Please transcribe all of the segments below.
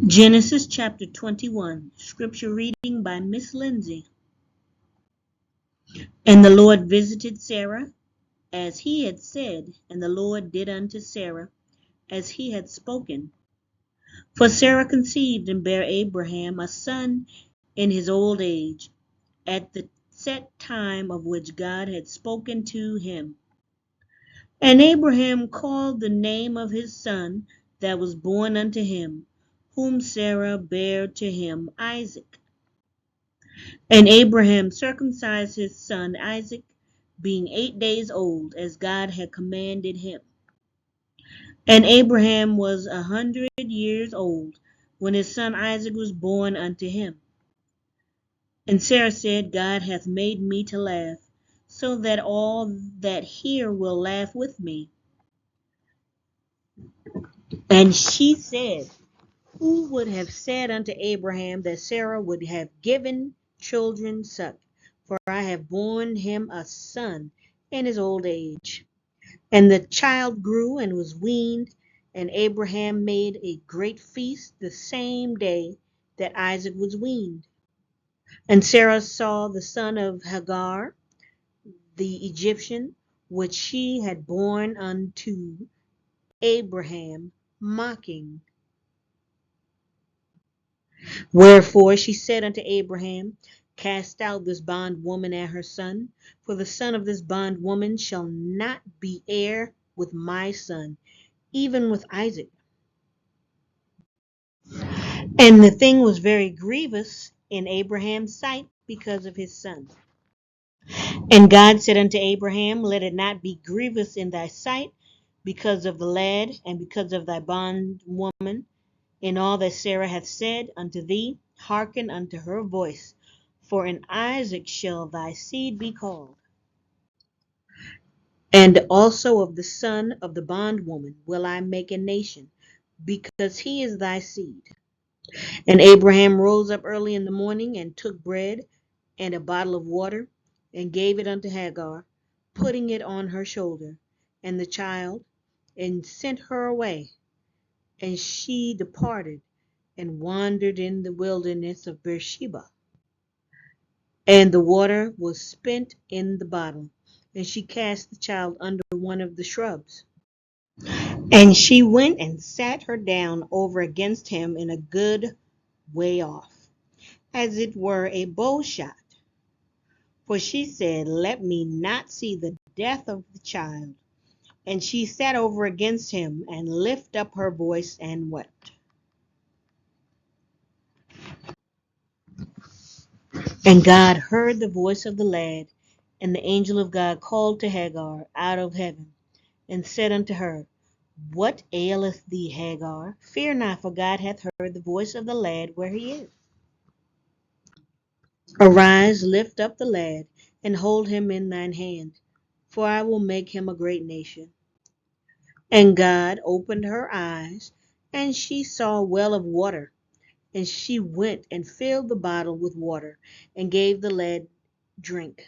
Genesis chapter 21, scripture reading by Miss Lindsay. And the Lord visited Sarah as he had said, and the Lord did unto Sarah as he had spoken. For Sarah conceived and bare Abraham a son in his old age, at the set time of which God had spoken to him. And Abraham called the name of his son that was born unto him, whom Sarah bare to him, Isaac. And Abraham circumcised his son Isaac, being 8 days old, as God had commanded him. And Abraham was 100 years old when his son Isaac was born unto him. And Sarah said, God hath made me to laugh, so that all that hear will laugh with me. And she said, who would have said unto Abraham that Sarah would have given children suck? For I have borne him a son in his old age. And the child grew and was weaned, and Abraham made a great feast the same day that Isaac was weaned. And Sarah saw the son of Hagar, the Egyptian, which she had borne unto Abraham, mocking. Wherefore she said unto Abraham, cast out this bondwoman and her son, for the son of this bondwoman shall not be heir with my son, even with Isaac. And the thing was very grievous in Abraham's sight because of his son. And God said unto Abraham, let it not be grievous in thy sight because of the lad and because of thy bondwoman. In all that Sarah hath said unto thee, hearken unto her voice, for in Isaac shall thy seed be called. And also of the son of the bondwoman will I make a nation, because he is thy seed. And Abraham rose up early in the morning, and took bread and a bottle of water, and gave it unto Hagar, putting it on her shoulder, and the child, and sent her away. And she departed, and wandered in the wilderness of Beersheba. And the water was spent in the bottle, and she cast the child under one of the shrubs. And she went and sat her down over against him in a good way off, as it were a bow shot. For she said, let me not see the death of the child. And she sat over against him, and lifted up her voice, and wept. And God heard the voice of the lad, and the angel of God called to Hagar out of heaven, and said unto her, what aileth thee, Hagar? Fear not, for God hath heard the voice of the lad where he is. Arise, lift up the lad, and hold him in thine hand, for I will make him a great nation. And God opened her eyes, and she saw a well of water. And she went and filled the bottle with water, and gave the lad drink.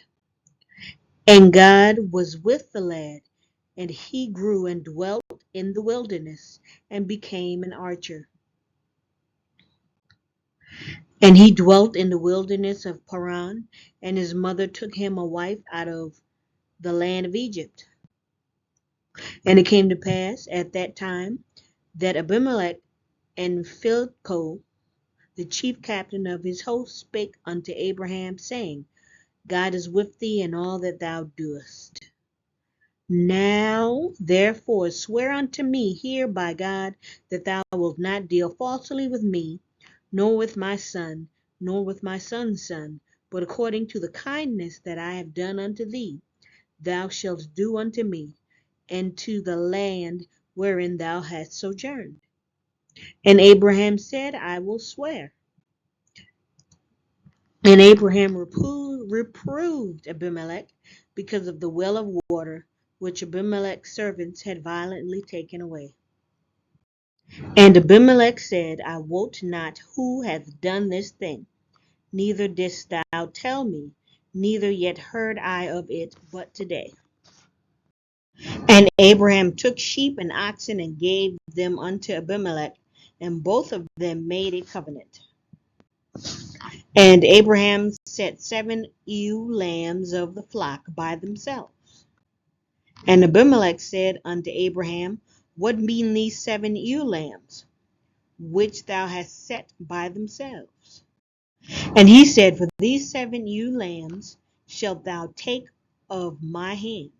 And God was with the lad, and he grew and dwelt in the wilderness, and became an archer. And he dwelt in the wilderness of Paran, and his mother took him a wife out of the land of Egypt. And it came to pass at that time that Abimelech and Phicol, the chief captain of his host, spake unto Abraham, saying, God is with thee in all that thou doest. Now therefore swear unto me here by God, that thou wilt not deal falsely with me, nor with my son, nor with my son's son, but according to the kindness that I have done unto thee, thou shalt do unto me, and to the land wherein thou hast sojourned. And Abraham said, I will swear. And Abraham reproved Abimelech because of the well of water which Abimelech's servants had violently taken away. And Abimelech said, I wot not who hath done this thing, neither didst thou tell me, neither yet heard I of it but today. And Abraham took sheep and oxen, and gave them unto Abimelech, and both of them made a covenant. And Abraham set 7 ewe lambs of the flock by themselves. And Abimelech said unto Abraham, What mean these 7 ewe lambs, which thou hast set by themselves? And he said, For these 7 ewe lambs shalt thou take of my hand,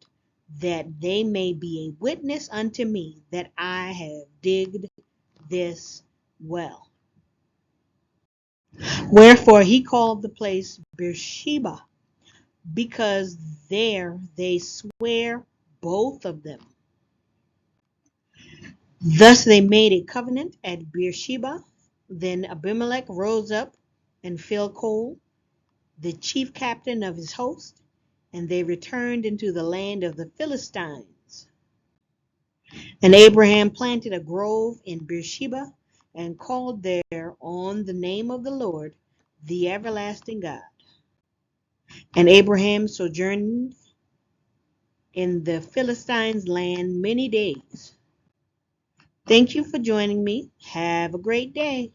that they may be a witness unto me that I have digged this well. Wherefore he called the place Beersheba, because there they swear both of them. Thus they made a covenant at Beersheba. Then Abimelech rose up and Phicol, the chief captain of his host, and they returned into the land of the Philistines. And Abraham planted a grove in Beersheba and called there on the name of the Lord, the everlasting God. And Abraham sojourned in the Philistines' land many days. Thank you for joining me. Have a great day.